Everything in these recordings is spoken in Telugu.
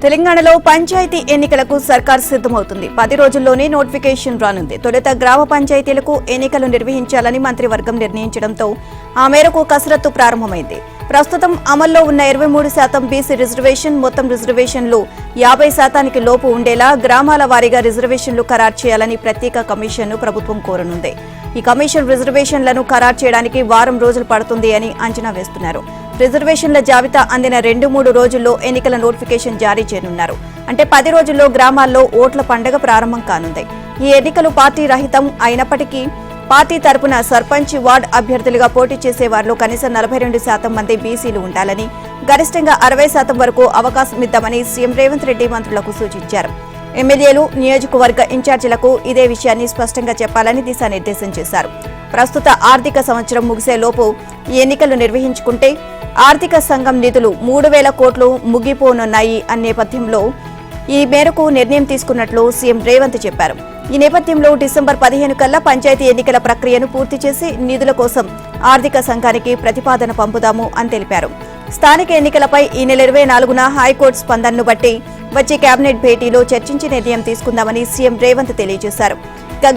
తెలంగాణలో పంచాయతీ ఎన్నికలకు సర్కార్ సిద్ధమవుతుంది. 10 రోజుల్లోనే నోటిఫికేషన్ రానుంది. తొలుత గ్రామ పంచాయతీలకు ఎన్నికలు నిర్వహించాలని మంత్రివర్గం నిర్ణయించడంతో ఆ మేరకు కసరత్తు ప్రారంభమైంది. ప్రస్తుతం అమల్లో ఉన్న 23% బీసీ రిజర్వేషన్, మొత్తం రిజర్వేషన్లు 50% లోపు ఉండేలా గ్రామాల వారీగా రిజర్వేషన్లు ఖరారు చేయాలని ప్రత్యేక కమిషన్ను ప్రభుత్వం కోరనుంది. ఈ కమిషన్ రిజర్వేషన్లను ఖరారు చేయడానికి వారం రోజులు పడుతుంది అని అంచనా వేస్తున్నారు. రిజర్వేషన్ల జాబితా అందిన 2-3 రోజుల్లో ఎన్నికల నోటిఫికేషన్ జారీ చేయనున్నారు. అంటే 10 రోజుల్లో గ్రామాల్లో ఓట్ల పండుగ ప్రారంభం కానుంది. ఈ ఎన్నికలు పార్టీ రహితం అయినప్పటికీ పార్టీ తరపున సర్పంచ్, వార్డు అభ్యర్థులుగా పోటీ చేసే వారిలో కనీసం 42% మంది బీసీలు ఉండాలని, గరిష్టంగా 60% వరకు అవకాశం ఇద్దామని సీఎం రేవంత్ రెడ్డి మంత్రులకు సూచించారు. ఎమ్మెల్యేలు, నియోజకవర్గ ఇన్ఛార్జీలకు ఇదే విషయాన్ని స్పష్టంగా చెప్పాలని దిశానిర్దేశం చేశారు. ప్రస్తుత ఆర్థిక సంవత్సరం ముగిసేలోపు ఈ ఎన్నికలు నిర్వహించుకుంటే ఆర్థిక సంఘం నిధులు 3,000 కోట్లు ముగిపోనున్నాయి అనే నేపథ్యంలో ఈ మేరకు నిర్ణయం తీసుకున్నట్లు సీఎం రేవంత్ చెప్పారు. ఈ నేపథ్యంలో డిసెంబర్ 15 కల్లా పంచాయతీ ఎన్నికల ప్రక్రియను పూర్తి చేసి నిధుల కోసం ఆర్థిక సంఘానికి ప్రతిపాదన పంపుదాము అని తెలిపారు. స్థానిక ఎన్నికలపై ఈ నెల 24న హైకోర్టు స్పందనను బట్టి వచ్చే కేబినెట్ భేటీలో చర్చించి నిర్ణయం తీసుకుందామని సీఎం రేవంత్ తెలియజేశారు.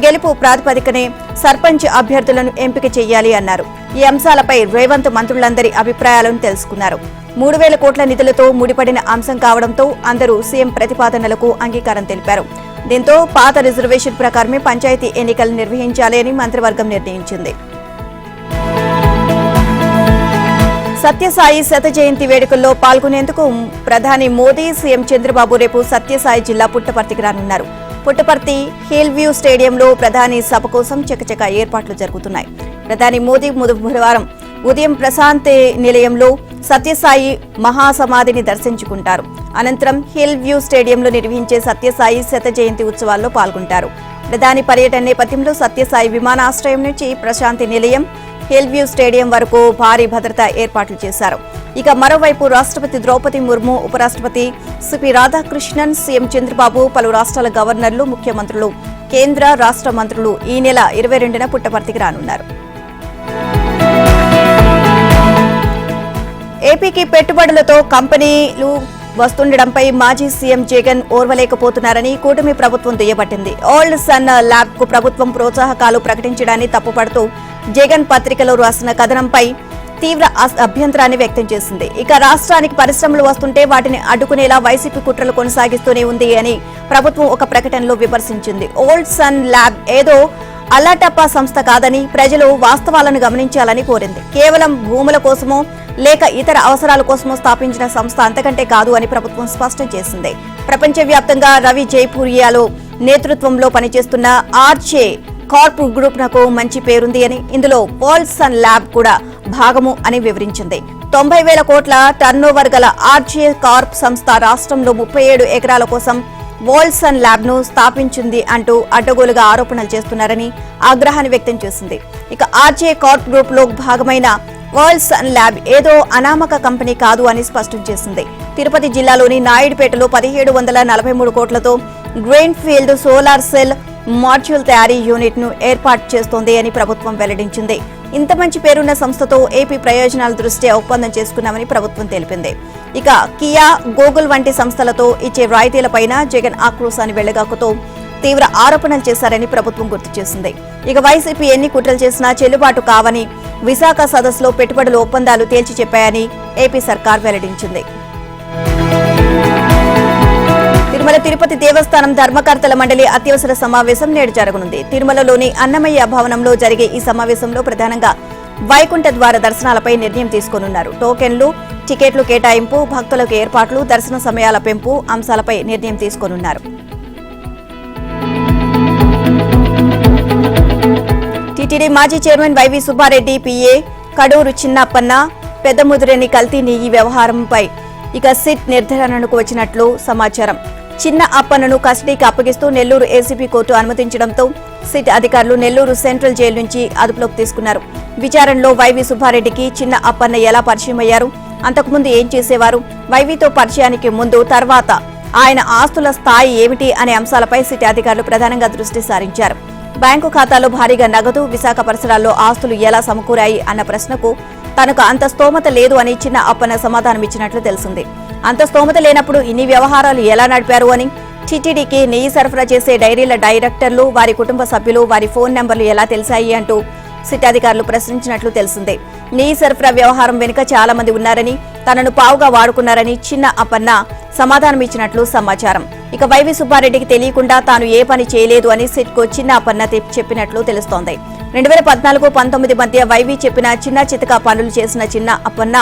గెలుపు ప్రాతిపదికనే సర్పంచ్ అభ్యర్థులను ఎంపిక చేయాలి అన్నారు. ఈ అంశాలపై రేవంత్ మంత్రులందరి అభిప్రాయాలను తెలుసుకున్నారు. 3,000 కోట్ల నిధులతో ముడిపడిన అంశం కావడంతో అందరూ సీఎం ప్రతిపాదనలకు అంగీకారం తెలిపారు. దీంతో పాత రిజర్వేషన్ ప్రకారమే పంచాయతీ ఎన్నికలు నిర్వహించాలి అని మంత్రివర్గం నిర్ణయించింది. సత్యసాయి శత జయంతి వేడుకల్లో పాల్గొనేందుకు ప్రధాని మోదీ, సీఎం చంద్రబాబు రేపు సత్యసాయి జిల్లా పుట్టపర్తికి రానున్నారు. పుట్టపర్తి హిల్ వ్యూ స్టేడియంలో ప్రధాని సభ కోసం చకచక ఏర్పాట్లు జరుగుతున్నాయి. ప్రధాని మోదీ బుధవారం ఉదయం ప్రశాంతి నిలయంలో సత్యసాయి మహాసమాధిని దర్శించుకుంటారు. అనంతరం హిల్ వ్యూ స్టేడియంలో నిర్వహించే సత్యసాయి శత జయంతి ఉత్సవాల్లో పాల్గొంటారు. ప్రధాని పర్యటన నేపథ్యంలో సత్యసాయి విమానాశ్రయం నుంచి ప్రశాంతి నిలయం, హిల్ వ్యూ స్టేడియం వరకు భారీ భద్రతా ఏర్పాట్లు చేశారు. ఇక మరోవైపు రాష్ట్రపతి ద్రౌపది ముర్ము, ఉపరాష్ట్రపతి సిపి రాధాకృష్ణన్, సీఎం చంద్రబాబు, పలు రాష్ట్రాల గవర్నర్లు, ముఖ్యమంత్రులు, కేంద్ర, రాష్ట్ర మంత్రులు ఈ నెల 22న పుట్టపర్తికి రానున్నారు. ఏపీకి పెట్టుబడులతో కంపెనీలు వస్తుండడంపై మాజీ సీఎం జగన్ ఓర్వలేకపోతున్నారని కూటమి ప్రభుత్వం దుయ్యబట్టింది. ఓల్డ్ సన్ ల్యాబ్ కు ప్రభుత్వం ప్రోత్సాహకాలు ప్రకటించడాన్ని తప్పుపడుతూ జగన్ పత్రికలో రాసిన కథనంపై తీవ్ర అభ్యంతరాన్ని వ్యక్తం చేసింది. ఇక రాష్ట్రానికి పరిశ్రమలు వస్తుంటే వాటిని అడ్డుకునేలా వైసీపీ కుట్రలు కొనసాగిస్తూనే ఉంది అని ప్రభుత్వం ఒక ప్రకటనలో విమర్శించింది. ఓల్డ్ సన్ ల్యాబ్ ఏదో అల్లాటప్ప సంస్థ కాదని, ప్రజలు వాస్తవాలను గమనించాలని కోరింది. కేవలం భూముల కోసమో లేక ఇతర అవసరాల కోసమో స్థాపించిన సంస్థ అంతకంటే కాదు అని ప్రభుత్వం స్పష్టం చేసింది. ప్రపంచవ్యాప్తంగా రవి జైపూరియాలో నేతృత్వంలో పనిచేస్తున్న ఆర్చే కార్ప్ గ్రూప్ నకు మంచి పేరుంది అని, ఇందులో ఓల్డ్ సన్ ల్యాబ్ కూడా భాగము అని వివరించింది. 90,000 కోట్ల టర్నోవర్ గల ఆర్చే కార్ప్ సంస్థ రాష్ట్రంలో 37 ఎకరాల కోసం ఓల్డ్ సన్ ల్యాబ్ ను స్థాపించింది అంటూ అడ్డగోలుగా ఆరోపణలు చేస్తున్నారని ఆగ్రహాన్ని వ్యక్తం చేసింది. ఇక ఆర్చే కార్ప్ గ్రూప్ లో భాగమైన ఓల్డ్ సన్ ల్యాబ్ ఏదో అనామక కంపెనీ కాదు అని స్పష్టం చేసింది. తిరుపతి జిల్లాలోని నాయుడుపేటలో 1743 కోట్లతో green field solar cell module తయారీ యూనిట్ ను ఏర్పాటు చేస్తోంది అని ప్రభుత్వం వెల్లడించింది. ఇంత మంచి పేరున్న సంస్థతో ఏపీ ప్రయోజనాల దృష్ట్యా ఒప్పందం చేసుకున్నామని ప్రభుత్వం తెలిపింది. ఇక కియా, గూగుల్ వంటి సంస్థలతో ఇచ్చే రాయితీలపైన జగన్ ఆక్రోశాన్ని వెళ్లగాకుతో తీవ్ర ఆరోపణలు చేశారని ప్రభుత్వం గుర్తు చేసింది. ఇక వైసీపీ ఎన్ని కుట్రలు చేసినా చెల్లుబాటు కావని విశాఖ సదస్సులో పెట్టుబడుల ఒప్పందాలు తేల్చి చెప్పాయని ఏపీ సర్కార్ వెల్లడించింది. తిరుమల తిరుపతి దేవస్థానం ధర్మకర్తల మండలి అత్యవసర సమావేశం నేడు జరగనుంది. తిరుమలలోని అన్నమయ్య భవనంలో జరిగే ఈ సమావేశంలో ప్రధానంగా వైకుంఠ ద్వార దర్శనాలపై నిర్ణయం తీసుకోనున్నారు. టోకెన్లు, టికెట్లు కేటాయింపు, భక్తులకు ఏర్పాట్లు, దర్శన సమయాల పెంపు అంశాలపై నిర్ణయం తీసుకోనున్నారు. టీటీడీ మాజీ చైర్మన్ వైవి సుబ్బారెడ్డి పిఏ కడూరు చిన్నప్పన్న పెద్దముదిరేని కల్తీ నెయ్యి వ్యవహారంపై ఇక సిట్ నిర్ధారణకు వచ్చినట్లు సమాచారం. చిన్న అప్పన్నను కస్టడీకి అప్పగిస్తూ నెల్లూరు ఏసీబీ కోర్టు అనుమతించడంతో సిట్ అధికారులు నెల్లూరు సెంట్రల్ జైలు నుంచి అదుపులోకి తీసుకున్నారు. విచారణలో వైవి సుబ్బారెడ్డికి చిన్న అప్పన్న ఎలా పరిచయం అయ్యారు, అంతకుముందు ఏం చేసేవారు, వైవితో పరిచయానికి ముందు, తర్వాత ఆయన ఆస్తుల స్థాయి ఏమిటి అనే అంశాలపై సిట్ అధికారులు ప్రధానంగా దృష్టి సారించారు. బ్యాంకు ఖాతాలో భారీగా నగదు, విశాఖ పరిసరాల్లో ఆస్తులు ఎలా సమకూరాయి అన్న ప్రశ్నకు తనకు అంత స్తోమత లేదు అని చిన్న అప్పన్న సమాధానమిచ్చినట్లు తెలిసింది. అంత స్తోమత లేనప్పుడు ఇన్ని వ్యవహారాలు ఎలా నడిపారు అని, టీటీడీకి నెయ్యి సరఫరా చేసే డైరీల డైరెక్టర్లు, వారి కుటుంబ సభ్యులు, వారి ఫోన్ నెంబర్లు ఎలా తెలిసాయి అంటూ సిట్ అధికారులు ప్రశ్నించినట్లు తెలిసిందే. నెయ్యి సరఫరా వ్యవహారం వెనుక చాలా మంది ఉన్నారని, తనను పావుగా వాడుకున్నారని చిన్న అప్పన్న సమాధానం ఇచ్చినట్లు సమాచారం. ఇక వైవి సుబ్బారెడ్డికి తెలియకుండా తాను ఏ పని చేయలేదు అని సిట్కు చిన్న అప్పన్న చెప్పినట్లు తెలుస్తోంది. 2014-19 మధ్య వైవి చెప్పిన చిన్న చితక పనులు చేసిన చిన్న అప్పన్న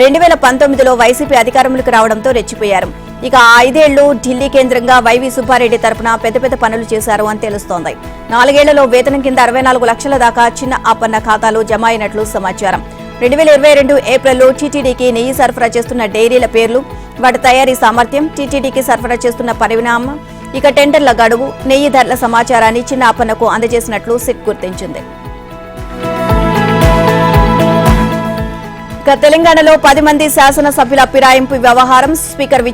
2019లో వైసీపీ అధికారంలోకి రావడంతో రెచ్చిపోయారు. ఇక 5 ఏళ్లు ఢిల్లీ కేంద్రంగా వైవి సుబ్బారెడ్డి తరపున పెద్ద పెద్ద పనులు చేశారు అని తెలుస్తోంది. 4 ఏళ్లలో వేతనం కింద 64 లక్షల దాకా చిన్న అప్పన్న ఖాతాలో జమ అయినట్లు సమాచారం. 2022 ఏప్రిల్లో టీటీడీకి నెయ్యి సరఫరా చేస్తున్న డైరీల పేర్లు, వాటి తయారీ సామర్థ్యం, టీటీడీకి సరఫరా చేస్తున్న పరిణామం, ఇక టెండర్ల గడువు, నెయ్యి ధరల సమాచారాన్ని చిన్న అప్పన్నకు అందజేసినట్లు సిట్ గుర్తించింది. ఇక తెలంగాణలో 10 మంది శాసనసభ్యుల ఫిరాయింపు వ్యవహారం స్పీకర్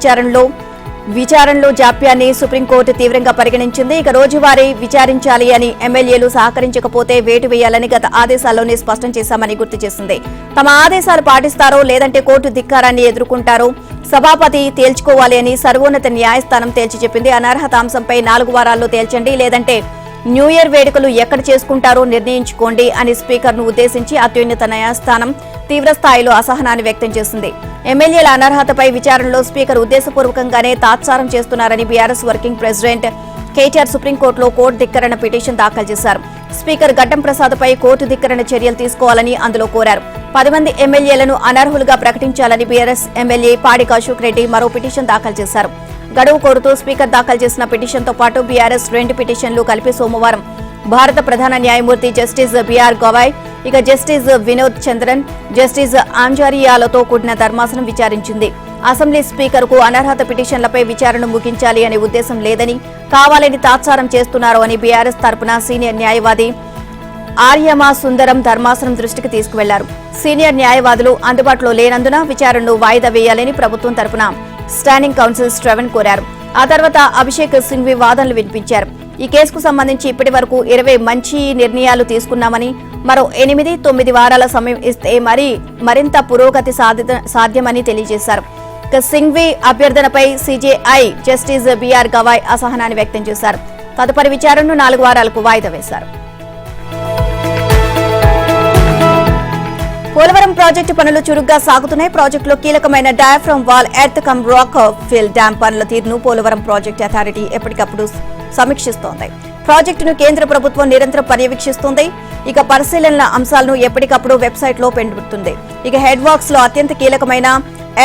విచారణలో జాప్యాన్ని సుప్రీంకోర్టు తీవ్రంగా పరిగణించింది. ఇక రోజువారీ విచారించాలి అని, ఎమ్మెల్యేలు సహకరించకపోతే వేటు వేయాలని గత ఆదేశాల్లోనే స్పష్టం చేశామని గుర్తు చేసింది. తమ ఆదేశాలు పాటిస్తారో లేదంటే కోర్టు ధిక్కారాన్ని ఎదుర్కొంటారో సభాపతి తేల్చుకోవాలి అని సర్వోన్నత న్యాయస్థానం తేల్చి చెప్పింది. అనర్హత అంశంపై 4 వారాల్లో తేల్చండి, లేదంటే న్యూ ఇయర్ వేడుకలు ఎక్కడ చేసుకుంటారో నిర్ణయించుకోండి అని స్పీకర్ను ఉద్దేశించి అత్యున్నత న్యాయస్థానం తీవ్రస్థాయిలో అసహనాన్ని వ్యక్తం చేసింది. ఎమ్మెల్యేల అనర్హతపై విచారణలో స్పీకర్ ఉద్దేశపూర్వకంగానే తాత్సారం చేస్తున్నారని బీఆర్ఎస్ వర్కింగ్ ప్రెసిడెంట్ కేటీఆర్ సుప్రీంకోర్టులో కోర్టు ధిక్కరణ పిటిషన్ దాఖలు చేశారు. స్పీకర్ గడ్డం ప్రసాద్పై కోర్టు ధిక్కరణ చర్యలు తీసుకోవాలని అందులో కోరారు. 10 మంది ఎమ్మెల్యేలను అనర్హులుగా ప్రకటించాలని బీఆర్ఎస్ ఎమ్మెల్యే పాడిక అశోక్ రెడ్డి మరో పిటిషన్ దాఖలు చేశారు. గడువు కోరుతూ స్పీకర్ దాఖలు చేసిన పిటిషన్తో పాటు బీఆర్ఎస్ 2 పిటిషన్లు కలిపి సోమవారం భారత ప్రధాన న్యాయమూర్తి జస్టిస్ బిఆర్ గవాయ్, ఇక జస్టిస్ వినోద్ చంద్రన్, జస్టిస్ ఆంజారియాలతో కూడిన ధర్మాసనం విచారించింది. అసెంబ్లీ స్పీకర్కు అనర్హత పిటిషన్లపై విచారణ ముగించాలి అనే ఉద్దేశం లేదని, కావాలని తాత్సారం చేస్తున్నారు అని బీఆర్ఎస్ తరపున సీనియర్ న్యాయవాది ఆర్యమా సుందరం ధర్మాసనం దృష్టికి తీసుకువెళ్లారు. సీనియర్ న్యాయవాదులు అందుబాటులో లేనందున విచారణను వాయిదా వేయాలని ప్రభుత్వం తరపున స్టాండింగ్ కౌన్సిల్ శ్రవణ్ కోరారు. ఆ తర్వాత అభిషేక్ సింఘ్వి వాదనలు వినిపించారు. ఈ కేసుకు సంబంధించి ఇప్పటి వరకు 20 మంచి నిర్ణయాలు తీసుకున్నామని, మరో 8-9 వారాల సమయం ఇస్తే మరింత పురోగతి సాధ్యమని తెలియజేశారు. సింఘ్వి అభ్యర్థనపై సీజేఐ జస్టిస్ బిఆర్ గవాయ్ అసహనాన్ని వ్యక్తం చేశారు. తదుపరి విచారణను 4 వారాలకు వాయిదా వేశారు. పోలవరం ప్రాజెక్టు పనులు చురుగ్గా సాగుతున్నాయి. ప్రాజెక్టులో కీలకమైన diaphragm wall, earth cum rock fill dam పనుల తీరును పోలవరం ప్రాజెక్టు అథారిటీ ఎప్పటికప్పుడు సమీక్షిస్తోంది. ప్రాజెక్టును కేంద్ర ప్రభుత్వం నిరంతరం పర్యవేక్షిస్తోంది. ఇక పరిశీలనల అంశాలను ఎప్పటికప్పుడు వెబ్సైట్లో పెడుతుంది. ఇక హెడ్ వర్క్స్ లో అత్యంత కీలకమైన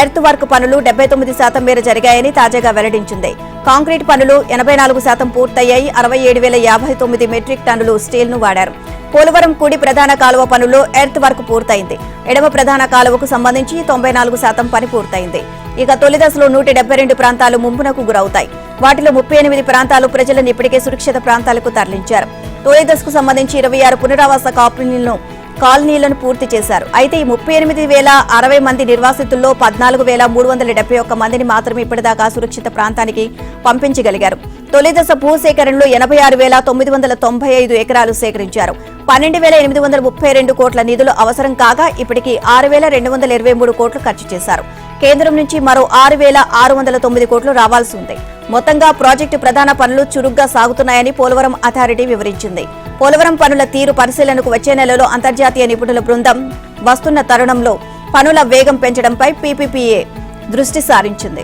ఎర్త్ వర్క్ పనులు 79% మేర జరిగాయని తాజాగా వెల్లడించింది. కాంక్రీట్ పనులు 84% పూర్తయ్యాయి. 67,059 మెట్రిక్ టన్నులు స్టీల్ ను వాడారు. పోలవరం కుడి ప్రధాన కాలువ పనుల్లో ఎర్త్ వర్క్ పూర్తయింది. ఎడమ ప్రధాన కాలువకు సంబంధించి 94% పని పూర్తయింది. ఇక తొలి దశలో 172 ప్రాంతాలు ముంపునకు గురవుతాయి. వాటిలో 38 ప్రాంతాలు ప్రజలను ఇప్పటికే సురక్షిత ప్రాంతాలకు తరలించారు. తొలి దశకు సంబంధించి 26 పునరావాస కాలనీలను పూర్తి చేశారు. అయితే ఈ 38,060 మంది నిర్వాసితుల్లో 14,371 మందిని మాత్రమే ఇప్పటిదాకా సురక్షిత ప్రాంతానికి పంపించగలిగారు. తొలి దశ భూసేకరణలో 86,995 ఎకరాలు సేకరించారు. 12,832 కోట్ల నిధులు అవసరం కాగా ఇప్పటికీ 6,223 కోట్లు ఖర్చు చేశారు. కేంద్రం నుంచి మరో 6,609 కోట్లు రావాల్సి ఉంది. మొత్తంగా ప్రాజెక్టు ప్రధాన పనులు చురుగ్గా సాగుతున్నాయని పోలవరం అథారిటీ వివరించింది. పోలవరం పనుల తీరు పరిశీలనకు వచ్చే నెలలో అంతర్జాతీయ నిపుణుల బృందం వస్తున్న తరుణంలో పనుల వేగం పెంచడంపై పీపీపీఏ దృష్టి సారించింది.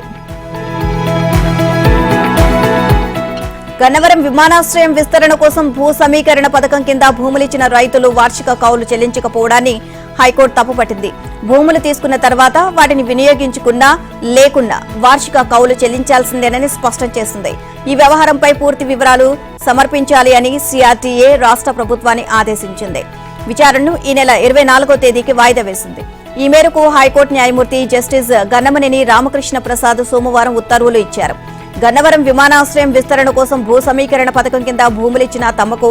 గన్నవరం విమానాశ్రయం విస్తరణ కోసం భూ సమీకరణ పథకం కింద భూములిచ్చిన రైతులు వార్షిక కౌలు చెల్లించకపోవడాన్ని హైకోర్టు తప్పుపట్టింది. భూములు తీసుకున్న తర్వాత వాటిని వినియోగించుకున్నా లేకున్నా వార్షిక కౌలు చెల్లించాల్సిందేనని స్పష్టం చేసింది. ఈ వ్యవహారంపై పూర్తి వివరాలు సమర్పించాలి అని సిఆర్టీఏ రాష్ట్ర ప్రభుత్వాన్ని ఆదేశించింది. విచారణను ఈ నెల 24వ తేదీకి వాయిదా వేసింది. ఈ మేరకు హైకోర్టు న్యాయమూర్తి జస్టిస్ గన్నమనేని రామకృష్ణ ప్రసాద్ సోమవారం ఉత్తర్వులు ఇచ్చారు. గన్నవరం విమానాశ్రయం విస్తరణ కోసం భూ సమీకరణ పథకం కింద భూములిచ్చిన తమకు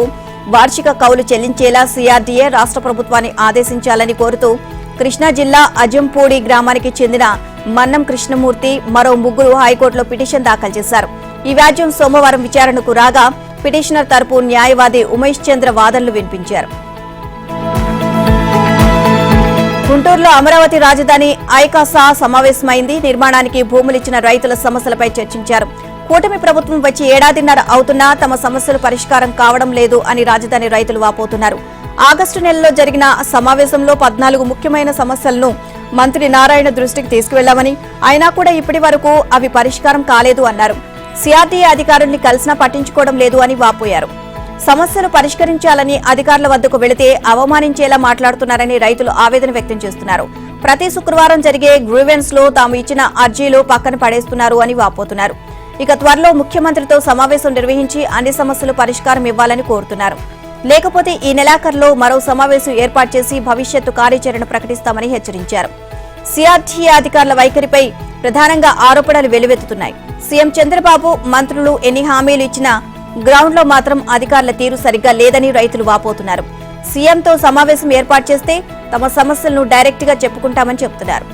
వార్షిక కౌలు చెల్లించేలా సిఆర్డీఏ రాష్ట్ర ప్రభుత్వాన్ని ఆదేశించాలని కోరుతూ కృష్ణా జిల్లా అజంపూడి గ్రామానికి చెందిన మన్నం కృష్ణమూర్తి మరో 3 హైకోర్టులో పిటిషన్ దాఖలు చేశారు. ఈ వ్యాజ్యం సోమవారం విచారణకు రాగా పిటిషనర్ తరపు న్యాయవాది ఉమేష్ చంద్ర వాదనలు వినిపించారు. గుంటూరులో అమరావతి రాజధాని ఐకాసా సమావేశమైంది. నిర్మాణానికి భూములిచ్చిన రైతుల సమస్యలపై చర్చించారు. కూటమి ప్రభుత్వం వచ్చి ఏడాదిన్నర అవుతున్నా తమ సమస్యలు పరిష్కారం కావడం లేదు అని రాజధాని రైతులు వాపోతున్నారు. ఆగస్టు నెలలో జరిగిన సమావేశంలో 14 ముఖ్యమైన సమస్యలను మంత్రి నారాయణ దృష్టికి తీసుకువెళ్లామని, అయినా కూడా ఇప్పటి వరకు అవి పరిష్కారం కాలేదు అన్నారు. సిఆర్డీఏ అధికారుల్ని కలిసినా పట్టించుకోవడం లేదు అని వాపోయారు. సమస్యలు పరిష్కరించాలని అధికారుల వద్దకు వెళితే అవమానించేలా మాట్లాడుతున్నారని రైతులు ఆవేదన వ్యక్తం చేస్తున్నారు. ప్రతి శుక్రవారం జరిగే గ్రీవెన్స్ లో తాము ఇచ్చిన అర్జీలు పక్కన పడేస్తున్నారు అని వాపోతున్నారు. ఇక త్వరలో ముఖ్యమంత్రితో సమావేశం నిర్వహించి అన్ని సమస్యలు పరిష్కారం ఇవ్వాలని కోరుతున్నారు. లేకపోతే ఈ నెలాఖరులో మరో సమావేశం ఏర్పాటు చేసి భవిష్యత్తు కార్యాచరణ ప్రకటిస్తామని హెచ్చరించారు. సిఆర్డీఏ అధికారుల వైఖరిపై ప్రధానంగా ఆరోపణలు వెల్లువెత్తుతున్నాయి. సీఎం చంద్రబాబు మంత్రులు ఎన్ని హామీలు ఇచ్చినా గ్రౌండ్ లో మాత్రం అధికారుల తీరు సరిగ్గా లేదని రైతులు వాపోతున్నారు. సీఎంతో సమావేశం ఏర్పాటు చేస్తే తమ సమస్యలను డైరెక్ట్ గా చెప్పుకుంటామని చెబుతున్నారు.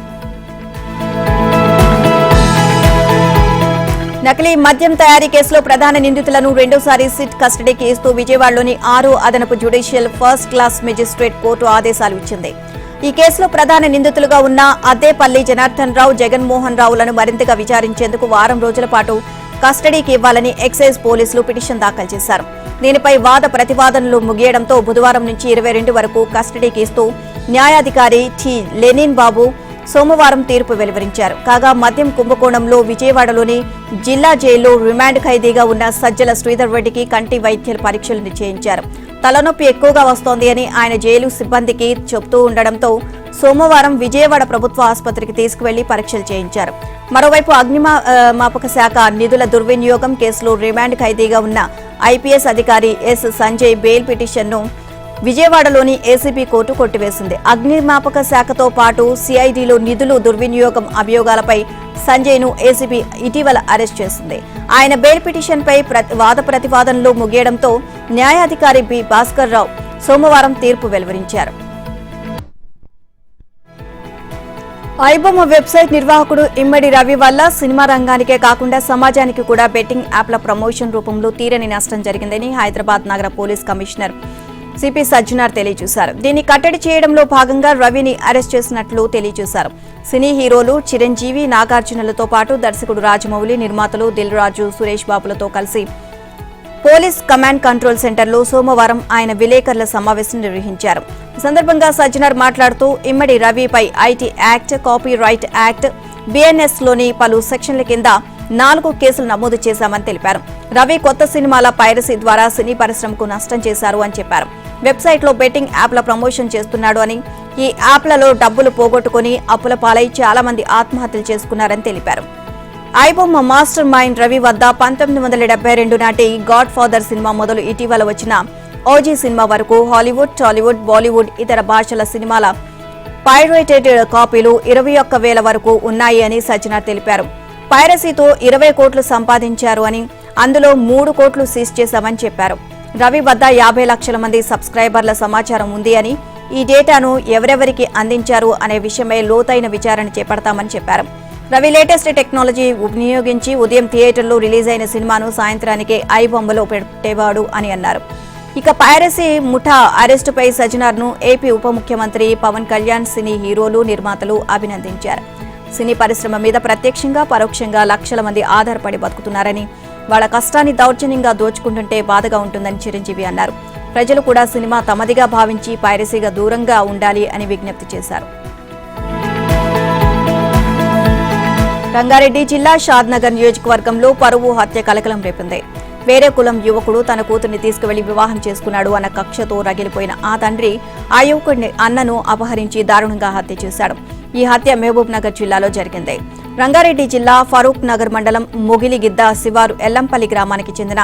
నకిలీ మద్యం తయారీ కేసులో ప్రధాన నిందితులను రెండోసారి సిట్ కస్టడీకి ఇస్తూ విజయవాడలోని 6వ అదనపు judicial first class magistrate court ఆదేశాలు ఇచ్చింది. ఈ కేసులో ప్రధాన నిందితులుగా ఉన్న అద్దేపల్లి జనార్దన్ రావు, జగన్మోహన్ రావులను మరింతగా విచారించేందుకు వారం రోజుల పాటు కస్టడీకి ఇవ్వాలని ఎక్సైజ్ పోలీసులు పిటిషన్ దాఖలు చేశారు. దీనిపై వాద ప్రతివాదనలు ముగియడంతో బుధవారం నుంచి 22 వరకు కస్టడీకి ఇస్తూ న్యాయాధికారి టి లెనిన్ బాబు సోమవారం తీర్పు వెలువరించారు. కాగా మద్యం కుంభకోణంలో విజయవాడలోని జిల్లా జైల్లో రిమాండ్ ఖైదీగా ఉన్న సజ్జల శ్రీధర్ రెడ్డికి కంటి వైద్య పరీక్షలు చేయించారు. తలనొప్పి ఎక్కువగా వస్తోంది అని ఆయన జైలు సిబ్బందికి చెబుతూ ఉండడంతో సోమవారం విజయవాడ ప్రభుత్వ ఆసుపత్రికి తీసుకువెళ్లి పరీక్షలు చేయించారు. మరోవైపు అగ్నిమాపక శాఖ నిధుల దుర్వినియోగం కేసులో రిమాండ్ ఖైదీగా ఉన్న ఐపీఎస్ అధికారి ఎస్ సంజయ్ బెయిల్ పిటిషన్ను విజయవాడలోని ఏసీబీ కోర్టు కొట్టివేసింది. అగ్నిమాపక శాఖతో పాటు సిఐడిలో నిధులు దుర్వినియోగం అభియోగాలపై సంజయ్ను ఏసీబీ ఇటీవల అరెస్ట్ చేసింది. ఆయన బెయిల్ పిటిషన్పై వాద ప్రతివాదనలు ముగియడంతో న్యాయాధికారి బి భాస్కర్ రావు సోమవారం తీర్పు వెలువరించారు. ఐబొమ్మ వెబ్సైట్ నిర్వాహకుడు ఇమ్మడి రవి వల్ల సినిమా రంగానికే కాకుండా సమాజానికి కూడా బెట్టింగ్ యాప్ల ప్రమోషన్ రూపంలో తీరని నష్టం జరిగిందని హైదరాబాద్ నగర పోలీస్ కమిషనర్ సిపి సజ్జనార్ తెలియజేశారు. దీన్ని కట్టడి చేయడంలో భాగంగా రవిని అరెస్ట్ చేసినట్లు తెలియజేశారు. సినీ హీరోలు చిరంజీవి, నాగార్జునలతో పాటు దర్శకుడు రాజమౌళి, నిర్మాతలు దిల్ రాజు, సురేష్ బాబులతో కలిసి పోలీస్ కమాండ్ కంట్రోల్ సెంటర్లో సోమవారం ఆయన విలేకరుల సమావేశం నిర్వహించారు. ఈ సందర్భంగా సజ్జనార్ మాట్లాడుతూ ఇమ్మడి రవిపై IT act, copyright act, BNS లోని పలు సెక్షన్ల కింద 4 కేసులు నమోదు చేశామని తెలిపారు. రవి కొత్త సినిమాల పైరసీ ద్వారా సినీ పరిశ్రమకు నష్టం చేశారు అని చెప్పారు. వెబ్సైట్ లో బెట్టింగ్ యాప్ల ప్రమోషన్ చేస్తున్నాడు అని, ఈ యాప్లలో డబ్బులు పోగొట్టుకుని అప్పుల పాలై చాలా మంది ఆత్మహత్యలు చేసుకున్నారని తెలిపారు. ఐబొమ్మ మాస్టర్ మైండ్ రవి వద్ద 1972 నాటి గాడ్ ఫాదర్ సినిమా మొదలు ఇటీవల వచ్చిన ఓజీ సినిమా వరకు హాలీవుడ్, టాలీవుడ్, బాలీవుడ్ ఇతర భాషల సినిమాల పైరేటెడ్ కాపీలు 21,000 వరకు ఉన్నాయి అని సజ్జనార్ తెలిపారు. పైరసీతో 20 కోట్లు సంపాదించారు అని, అందులో 3 కోట్లు సీజ్ చేశామని చెప్పారు. రవి వద్ద 50 లక్షల మంది సబ్స్క్రైబర్ల సమాచారం ఉంది అని, ఈ డేటాను ఎవరెవరికి అందించారు అనే విషయమై లోతైన విచారణ చేపడతామని చెప్పారు. రవి లేటెస్ట్ టెక్నాలజీ వినియోగించి ఉదయం థియేటర్లో రిలీజ్ అయిన సినిమాను సాయంత్రానికే ఐబొమ్మలో పెట్టేవాడు అని అన్నారు. ఇక పైరసీ ముఠా అరెస్టుపై సజ్జనార్ను ఏపీ ఉప ముఖ్యమంత్రి పవన్ కళ్యాణ్, సినీ హీరోలు, నిర్మాతలు అభినందించారు. సినీ పరిశ్రమ మీద ప్రత్యక్షంగా పరోక్షంగా లక్షల మంది ఆధారపడి బతుకుతున్నారని, వాళ్ల కష్టాన్ని దౌర్జన్యంగా దోచుకుంటుంటే బాధగా ఉంటుందని చిరంజీవి అన్నారు. ప్రజలు కూడా సినిమా తమదిగా భావించి పైరసీగా దూరంగా ఉండాలి అని విజ్ఞప్తి చేశారు. రంగారెడ్డి జిల్లా షాద్నగర్ నియోజకవర్గంలో పరువు హత్య కలకలం రేపింది. వేరే కులం యువకుడు తన కూతుర్ని తీసుకువెళ్లి వివాహం చేసుకున్నాడు అన్న కక్షతో రగిలిపోయిన ఆ తండ్రి ఆ యువకుడిని అన్నను అపహరించి దారుణంగా హత్య చేశాడు. ఈ హత్య మహబూబ్ నగర్ జిల్లాలో జరిగింది. రంగారెడ్డి జిల్లా ఫరూక్ నగర్ మండలం మొగిలిగిద్ద శివారు ఎల్లంపల్లి గ్రామానికి చెందిన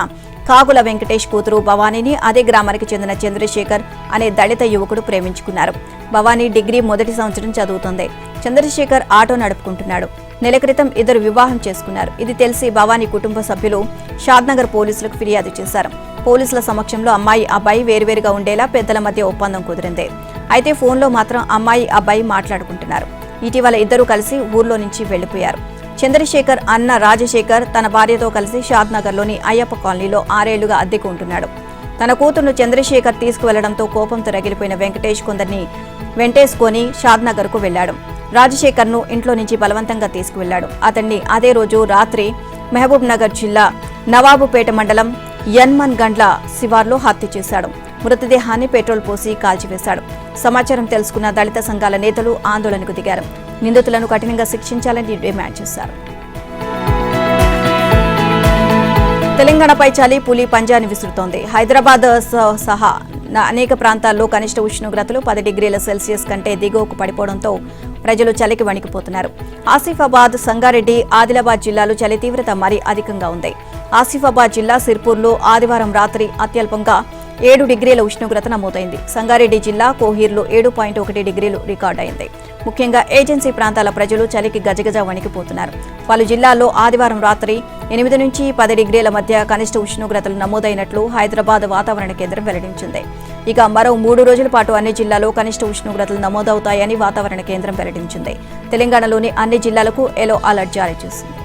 కాగుల వెంకటేష్ కూతురు భవానీని అదే గ్రామానికి చెందిన చంద్రశేఖర్ అనే దళిత యువకుడు ప్రేమించుకున్నారు. భవానీ డిగ్రీ మొదటి సంవత్సరం చదువుతోంది. చంద్రశేఖర్ ఆటో నడుపుకుంటున్నాడు. నెల క్రితం ఇద్దరు వివాహం చేసుకున్నారు. ఇది తెలిసి భవానీ కుటుంబ సభ్యులు షాద్నగర్ పోలీసులకు ఫిర్యాదు చేశారు. పోలీసుల సమక్షంలో అమ్మాయి, అబ్బాయి వేరువేరుగా ఉండేలా పెద్దల మధ్య ఒప్పందం కుదిరింది. అయితే ఫోన్లో మాత్రం అమ్మాయి, అబ్బాయి మాట్లాడుకుంటున్నారు. ఇటీవల ఇద్దరూ కలిసి ఊర్లో నుంచి వెళ్లిపోయారు. చంద్రశేఖర్ అన్న రాజశేఖర్ తన భార్యతో కలిసి షాద్నగర్లోని అయ్యప్ప కాలనీలో 6 ఏళ్లుగా అద్దెకు ఉంటున్నాడు. తన కూతురును చంద్రశేఖర్ తీసుకువెళ్లడంతో కోపంతో రగిలిపోయిన వెంకటేష్ కొందరిని వెంటేసుకొని షాద్నగర్కు వెళ్లాడు. రాజశేఖర్ను ఇంట్లో నుంచి బలవంతంగా తీసుకువెళ్లాడు. అతన్ని అదే రోజు రాత్రి మహబూబ్ నగర్ జిల్లా నవాబుపేట మండలం యన్మన్ గండ్ల శివార్లో హత్య చేశాడు. మృతదేహాన్ని పెట్రోల్ పోసి కాల్చివేశాడు. సమాచారం తెలుసుకున్న దళిత సంఘాల నేతలు ఆందోళనకు దిగారు. నిందితులను కఠినంగా శిక్షించాలని డిమాండ్ చేశారు. తెలంగాణపై చలి పులి పంజాని విసురుతోంది. హైదరాబాద్ సహా అనేక ప్రాంతాల్లో కనిష్ట ఉష్ణోగ్రతలు 10 డిగ్రీల సెల్సియస్ కంటే దిగువకు పడిపోవడంతో ప్రజలు చలికి వణికిపోతున్నారు. ఆసిఫాబాద్, సంగారెడ్డి, ఆదిలాబాద్ జిల్లాలో చలి తీవ్రత మరీ అధికంగా ఉంది. ఆసిఫాబాద్ జిల్లా సిర్పూర్లో ఆదివారం రాత్రి అత్యల్పంగా 7 డిగ్రీల ఉష్ణోగ్రత నమోదైంది. సంగారెడ్డి జిల్లా కోహీర్లో 7.1 డిగ్రీలు రికార్డైంది. ముఖ్యంగా ఏజెన్సీ ప్రాంతాల ప్రజలు చలికి గజగజ వణికిపోతున్నారు. పలు జిల్లాల్లో ఆదివారం రాత్రి 8 నుంచి 10 డిగ్రీల మధ్య కనిష్ట ఉష్ణోగ్రతలు నమోదైనట్లు హైదరాబాద్ వాతావరణ కేంద్రం వెల్లడించింది. ఇక మరో 3 రోజుల పాటు అన్ని జిల్లాల్లో కనిష్ట ఉష్ణోగ్రతలు నమోదవుతాయని వాతావరణ కేంద్రం వెల్లడించింది. తెలంగాణలోని అన్ని జిల్లాలకు ఎల్లో అలర్ట్ జారీ చేసింది.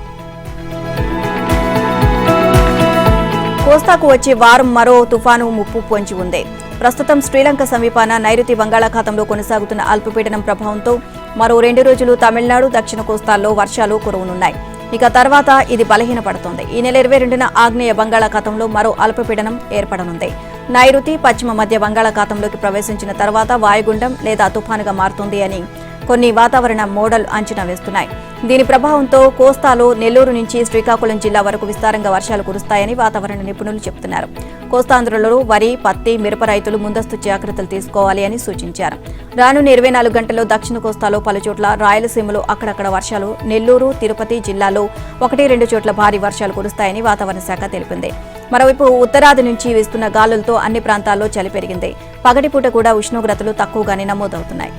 కోస్తాకు వచ్చే వారం మరో తుఫాను ముప్పు పొంచి ఉంది. ప్రస్తుతం శ్రీలంక సమీపాన నైరుతి బంగాళాఖాతంలో కొనసాగుతున్న అల్పపీడనం ప్రభావంతో మరో 2 రోజులు తమిళనాడు, దక్షిణ కోస్తాల్లో వర్షాలు కురవనున్నాయి. ఇక తర్వాత ఇది బలహీనపడుతోంది. ఈ నెల 22న ఆగ్నేయ బంగాళాఖాతంలో మరో అల్పపీడనం ఏర్పడనుంది. నైరుతి, పశ్చిమ మధ్య బంగాళాఖాతంలోకి ప్రవేశించిన తర్వాత వాయుగుండం లేదా తుఫానుగా మారుతుంది అని కొన్ని వాతావరణ మోడల్ అంచనా వేస్తున్నాయి. దీని ప్రభావంతో కోస్తాలో నెల్లూరు నుంచి శ్రీకాకుళం జిల్లా వరకు విస్తారంగా వర్షాలు కురుస్తాయని వాతావరణ నిపుణులు చెబుతున్నారు. కోస్తాంధ్రలో వరి, పత్తి, మిరప రైతులు ముందస్తు జాగ్రత్తలు తీసుకోవాలి అని సూచించారు. రానున్న 24 గంటల్లో దక్షిణ కోస్తాలో పలుచోట్ల, రాయలసీమలో అక్కడక్కడ వర్షాలు, నెల్లూరు, తిరుపతి జిల్లాలో 1-2 చోట్ల భారీ వర్షాలు కురుస్తాయని వాతావరణ శాఖ తెలిపింది. మరోవైపు ఉత్తరాది నుంచి వీస్తున్న గాలులతో అన్ని ప్రాంతాల్లో చలి పెరిగింది. పగటిపూట కూడా ఉష్ణోగ్రతలు తక్కువగానే నమోదవుతున్నాయి.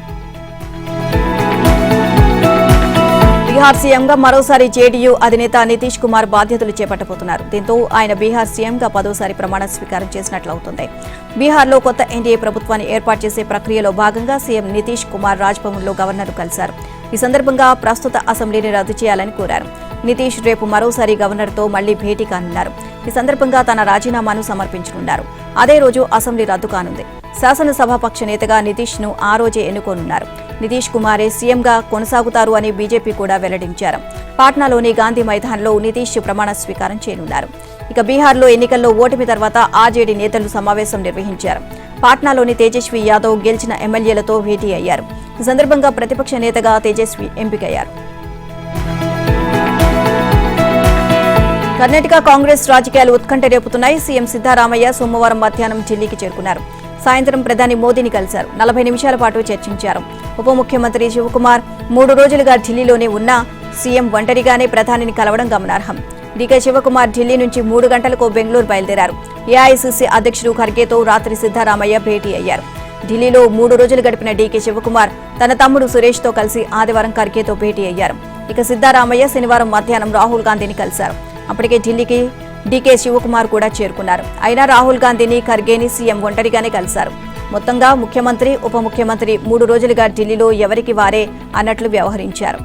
బీహార్ సీఎంగా మరోసారి జేడీయూ అధినేత నితీష్ కుమార్ బాధ్యతలు చేపట్టబోతున్నారు. దీంతో ఆయన బీహార్ సీఎంగా 10వ ప్రమాణ స్వీకారం చేసినట్లవుతుంది. బీహార్లో కొత్త ఎన్డీఏ ప్రభుత్వాన్ని ఏర్పాటు చేసే ప్రక్రియలో భాగంగా సీఎం నితీష్ కుమార్ రాజ్భవన్లో గవర్నర్ను కలిశారు. ఈ సందర్భంగా ప్రస్తుత అసెంబ్లీని రద్దు చేయాలని కోరారు. నితీష్ రేపు మరోసారి గవర్నర్తో మళ్లీ భేటీ కానున్నారు. ఈ సందర్భంగా తన రాజీనామాను సమర్పించనున్నారు. అదే రోజు అసెంబ్లీ రద్దు కానుంది. శాసనసభాపక్ష నేతగా నితీష్ ను ఆ రోజే ఎన్నుకోనున్నారు. నితీష్ కుమారే సీఎంగా కొనసాగుతారు అని బీజేపీ కూడా వెల్లడించారు. పాట్నాలోని గాంధీ మైదాన్లో నితీష్ ప్రమాణ స్వీకారం చేయనున్నారు. ఇక బీహార్లో ఎన్నికల్లో ఓటమి తర్వాత ఆర్జేడీ నేతలు సమావేశం నిర్వహించారు. పాట్నాలోని తేజస్వి యాదవ్ గెలిచిన ఎమ్మెల్యేలతో భేటీ అయ్యారు. ఈ సందర్భంగా ప్రతిపక్ష నేతగా తేజస్వి ఎంపికయ్యారు. కర్ణాటక కాంగ్రెస్ రాజకీయాలు ఉత్కంఠ రేపుతున్నాయి. సీఎం సిద్దరామయ్య సోమవారం మధ్యాహ్నం ఢిల్లీకి చేరుకున్నారు. సాయంత్రం ప్రధాని మోదీని కలిశారు. 40 నిమిషాల పాటు చర్చించారు. ఉప ముఖ్యమంత్రి శివకుమార్ 3 రోజులుగా ఢిల్లీలోనే ఉన్న సీఎం ఒంటరిగానే ప్రధానిని కలవడం గమనార్హం. డీకే శివకుమార్ ఢిల్లీ నుంచి 3 గంటలకు బెంగళూరు బయలుదేరారు. ఏఐసీసీ అధ్యక్షుడు ఖర్గేతో రాత్రి సిద్దరామయ్య భేటీ అయ్యారు. ఢిల్లీలో 3 రోజులు గడిపిన డీకే శివకుమార్ తన తమ్ముడు సురేష్తో కలిసి ఆదివారం ఖర్గేతో భేటీ అయ్యారు. ఇక సిద్దరామయ్య శనివారం మధ్యాహ్నం రాహుల్ గాంధీని కలిశారు. అప్పటికే ఢిల్లీకి డీకే శివకుమార్ కూడా చేరుకున్నారు. అయినా రాహుల్ గాంధీని, ఖర్గేని సీఎం ఒంటరిగానే కలిశారు. మొత్తంగా ముఖ్యమంత్రి, ఉప ముఖ్యమంత్రి 3 రోజులుగా ఢిల్లీలో ఎవరికి వారే అన్నట్లు వ్యవహరించారు.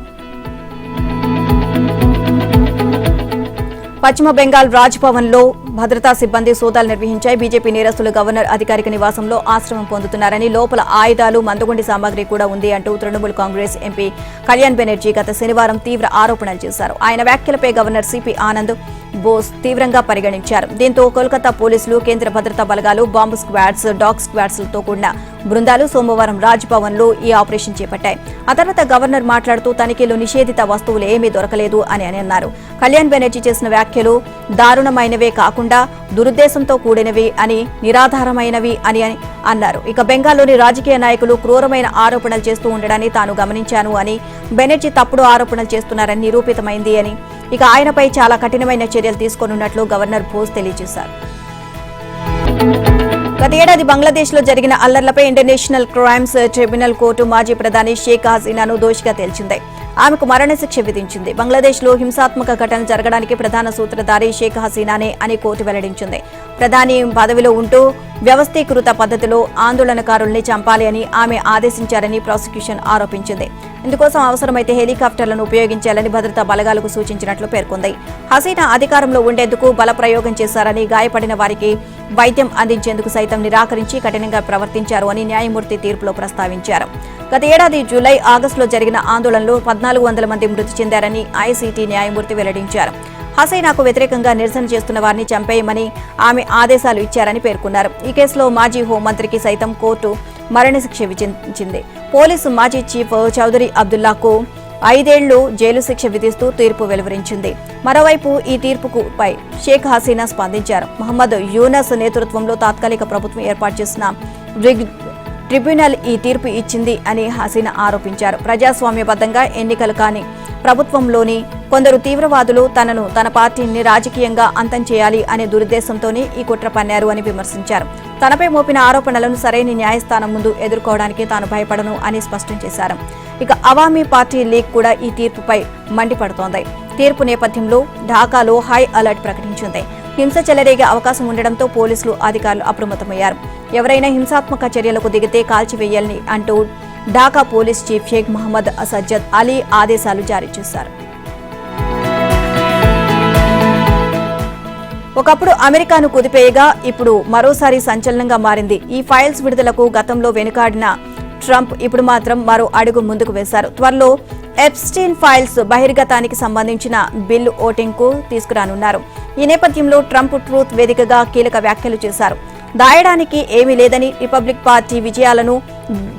పశ్చిమ బెంగాల్ రాజ్ భవన్ లో భద్రతా సిబ్బంది సోదాలు నిర్వహించాయి. బీజేపీ నేరస్తులు గవర్నర్ అధికారిక నివాసంలో ఆశ్రమం పొందుతున్నారని, లోపల ఆయుధాలు, మందుగుండి సామాగ్రి కూడా ఉంది అంటూ తృణమూల్ కాంగ్రెస్ ఎంపీ కళ్యాణ్ బెనర్జీ గత శనివారం తీవ్ర ఆరోపణలు చేశారు. ఆయన వ్యాఖ్యలపై గవర్నర్ సిపి ఆనంద్ బోస్ తీవ్రంగా పరిగణించారు. దీంతో కోల్కతా పోలీసులు, కేంద్ర భద్రతా బలగాలు, బాంబు స్క్వాడ్స్, డాగ్ స్క్వాడ్స్లతో కూడిన బృందాలు సోమవారం రాజ్ భవన్ లో ఈ ఆపరేషన్ చేపట్టాయి. ఆ తర్వాత గవర్నర్ మాట్లాడుతూ తనిఖీలో నిషేధిత వస్తువులు ఏమీ దొరకలేదు అని అన్నారు. కళ్యాణ్ బెనర్జీ చేసిన వ్యాఖ్యలు దారుణమైనవే కాకుండా దురుద్దేశంతో కూడినవి అని, నిరాధారమైనవి అని అన్నారు. ఇక బెంగాల్లోని రాజకీయ నాయకులు క్రూరమైన ఆరోపణలు చేస్తూ ఉండడాన్ని తాను గమనించాను అని, బెనర్జీ తప్పుడు ఆరోపణలు చేస్తున్నారని నిరూపితమైంది అని, ఇక ఆయనపై చాలా కఠినమైన చర్యలు తీసుకోనున్నట్లు గవర్నర్ బోస్ తెలియజేశారు. గత ఏడాది బంగ్లాదేశ్ లో జరిగిన అల్లర్లపై ఇంటర్నేషనల్ క్రైమ్స్ ట్రిబ్యునల్ కోర్టు మాజీ ప్రధాని షేక్ హసీనాను దోషిగా తేల్చింది. ఆమెకు మరణశిక్ష విధించింది. బంగ్లాదేశ్ లో హింసాత్మక ఘటనలు జరగడానికి ప్రధాన సూత్రధారి షేక్ హసీనానే అని కోర్టు వెల్లడించింది. ప్రధాని పదవిలో ఉంటూ వ్యవస్థీకృత పద్ధతిలో ఆందోళనకారుల్ని చంపాలి అని ఆమె ఆదేశించారని ప్రాసిక్యూషన్ ఆరోపించింది. ఇందుకోసం అవసరమైతే హెలికాప్టర్లను ఉపయోగించాలని భద్రతా బలగాలకు సూచించినట్లు పేర్కొంది. హసీనా అధికారంలో ఉండేందుకు బల ప్రయోగం చేశారని, గాయపడిన వారికి వైద్యం అందించేందుకు సైతం నిరాకరించి కఠినంగా ప్రవర్తించారు అని న్యాయమూర్తి తీర్పులో ప్రస్తావించారు. గత ఏడాది జూలై, ఆగస్టులో జరిగిన ఆందోళనలో 1400 మంది మృతి చెందారని ఐసీటీ న్యాయమూర్తి వెల్లడించారు. హసీనాకు వ్యతిరేకంగా నిరసన చేస్తున్న వారిని చంపేయమని ఆమె ఆదేశాలు ఇచ్చారని పేర్కొన్నారు. ఈ కేసులో మాజీ హోంమంత్రికి సైతం కోర్టు మరణశిక్ష విధించింది. పోలీసు మాజీ చీఫ్ చౌదరి అబ్దుల్లాకు 5 ఏళ్లు జైలు శిక్ష విధిస్తూ తీర్పు వెలువరించింది. మరోవైపు ఈ తీర్పుపై షేక్ హసీనా స్పందించారు. మహమ్మద్ యూనస్ నేతృత్వంలో తాత్కాలిక ప్రభుత్వం ఏర్పాటు చేసిన ట్రిబ్యునల్ ఈ తీర్పు ఇచ్చింది అని హసీనా ఆరోపించారు. ప్రజాస్వామ్యబద్ధంగా ఎన్నికలు కాని ప్రభుత్వంలోని కొందరు తీవ్రవాదులు తన పార్టీని రాజకీయంగా అంతం చేయాలి అనే దురుద్దేశంతోనే ఈ కుట్ర పన్నారు అని విమర్శించారు. తనపై మోపిన ఆరోపణలను సరైన న్యాయస్థానం ముందు ఎదుర్కోవడానికి తాను భయపడను అని స్పష్టం చేశారు. ఇక అవామీ పార్టీ లీగ్ కూడా ఈ తీర్పుపై మండిపడుతోంది. తీర్పు నేపథ్యంలో ఢాకాలో హై అలర్ట్ ప్రకటించింది. హింస చెలరేగే అవకాశం ఉండడంతో పోలీసులు, అధికారులు అప్రమత్తమయ్యారు. ఎవరైనా హింసాత్మక చర్యలకు దిగితే కాల్చివేయాలని అంటూ ఢాకా పోలీస్ చీఫ్ షేక్ మహమ్మద్ సజ్జద్ అలీ ఆదేశాలు జారీ చేశారు. ఒకప్పుడు అమెరికాను కుదిపేయగా ఇప్పుడు మరోసారి సంచలనంగా మారింది. ఈ ఫైల్స్ విడుదలకు గతంలో వెనుకాడిన ట్రంప్ ఇప్పుడు మాత్రం మరో అడుగు ముందుకు వేశారు. త్వరలో ఎప్స్టీన్ ఫైల్స్ బహిర్గతానికి సంబంధించిన బిల్లు ఓటింగ్ కు తీసుకురానున్నారు. ఈ నేపథ్యంలో ట్రంప్ ట్రూత్ వేదికగా కీలక వ్యాఖ్యలు చేశారు. దాయడానికి ఏమీ లేదని, రిపబ్లిక్ పార్టీ విజయాలను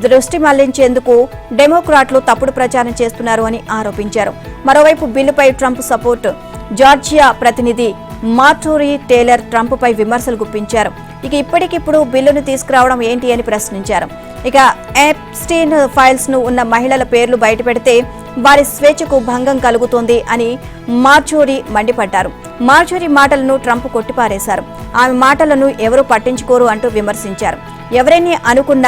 దృష్టి మళ్లించేందుకు డెమోక్రాట్లు తప్పుడు ప్రచారం చేస్తున్నారు అని ఆరోపించారు. మరోవైపు బిల్లుపై ట్రంప్ సపోర్ట్ జార్జియా ప్రతినిధి మార్టోరీ టేలర్ ట్రంప్పై విమర్శలు గుప్పించారు. ఇక ఇప్పటికిప్పుడు బిల్లును తీసుకురావడం ఏంటి అని ప్రశ్నించారు. ఇక ఎప్స్టీన్ ఫైల్స్ ను ఉన్న మహిళల పేర్లు బయటపెడితే వారి స్వేచ్ఛకు భంగం కలుగుతోంది అని మార్జోరీ మండిపడ్డారు. మార్జోరీ మాటలను ట్రంప్ కొట్టిపారేశారు. ఆమె మాటలను ఎవరూ పట్టించుకోరు అంటూ విమర్శించారు. ఎవరైనా అనుకున్న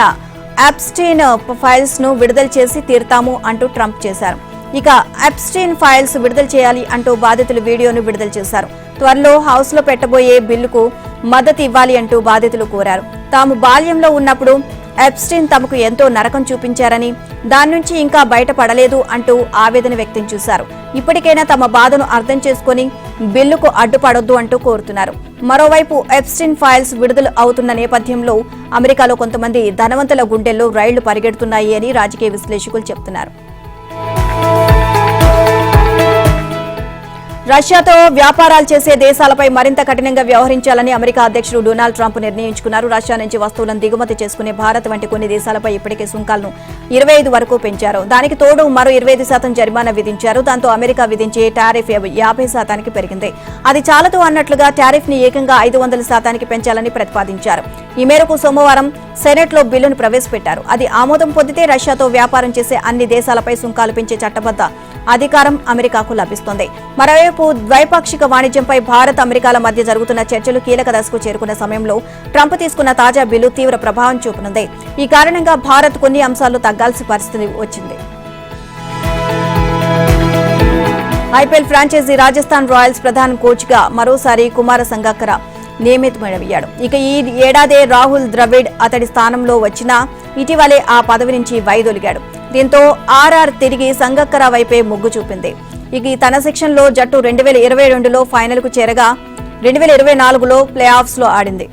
ఎప్స్టీన్ ఫైల్స్ ను విడుదల చేసి తీరుతాము అంటూ ట్రంప్ చేశారు. ఇక ఎప్స్టీన్ ఫైల్స్ విడుదల చేయాలి అంటూ బాధితులు వీడియోను విడుదల చేశారు. త్వరలో హౌస్ లో పెట్టబోయే బిల్లుకు మద్దతు ఇవ్వాలి అంటూ బాధితులు కోరారు. తాము బాల్యంలో ఉన్నప్పుడు ఎప్స్టీన్ తమకు ఎంతో నరకం చూపించారని, దాని నుంచి ఇంకా బయటపడలేదు అంటూ ఆవేదన వ్యక్తం చేశారు. ఇప్పటికైనా తమ బాధను అర్థం చేసుకుని బిల్లుకు అడ్డుపడొద్దు అంటూ కోరుతున్నారు. మరోవైపు ఎప్స్టీన్ ఫైల్స్ విడుదల అవుతున్న నేపథ్యంలో అమెరికాలో కొంతమంది ధనవంతుల గుండెల్లో రైళ్లు పరిగెడుతున్నాయి అని రాజకీయ విశ్లేషకులు చెబుతున్నారు. రష్యాతో వ్యాపారాలు చేసే దేశాలపై మరింత కఠినంగా వ్యవహరించాలని అమెరికా అధ్యక్షుడు డొనాల్డ్ ట్రంప్ నిర్ణయించుకున్నారు. రష్యా నుంచి వస్తువులను దిగుమతి చేసుకునే భారత్ వంటి కొన్ని దేశాలపై ఇప్పటికే సుంకాలను 25 వరకు పెంచారు. దానికి తోడు మరో 25% జరిమానా విధించారు. దాంతో అమెరికా విధించే టారిఫ్ 50% పెరిగింది. అది చాలదు అన్నట్లుగా టారిఫ్ ని ఏకంగా 500% పెంచాలని ప్రతిపాదించారు. ఈ మేరకు సోమవారం సెనెట్ లో బిల్లును ప్రవేశపెట్టారు. అది ఆమోదం పొందితే రష్యాతో వ్యాపారం చేసే అన్ని దేశాలపై సుంకాలు పెంచే చట్టబద్ధ అధికారం అమెరికాకు లభిస్తుంది. మరోవైపు ద్వైపాక్షిక వాణిజ్యంపై భారత్, అమెరికాల మధ్య జరుగుతున్న చర్చలు కీలక దశకు చేరుకున్న సమయంలో ట్రంప్ తీసుకున్న తాజా బిల్లు తీవ్ర ప్రభావం చూపనుంది. ఈ కారణంగా భారత్ కొన్ని అంశాల్లో తగ్గాల్సిన పరిస్థితి వచ్చింది. ఐపీఎల్ ఫ్రాంచైజీ రాజస్థాన్ రాయల్స్ ప్రధాన కోచ్ గా మరోసారి కుమార సంగక్కర నియమితమయ్యాడు. ఇక ఈ ఏడాదే రాహుల్ ద్రవిడ్ అతడి స్థానంలో వచ్చినా ఇటీవలే ఆ పదవి నుంచి వైదొలిగాడు. దీంతో ఆర్ఆర్ తిరిగి సంగక్కర వైపే మొగ్గు చూపింది. ఇక తన సెక్షన్లో జట్టు 2022లో ఫైనల్ కు చేరగా 2024లో ప్లే ఆఫ్స్ లో ఆడింది.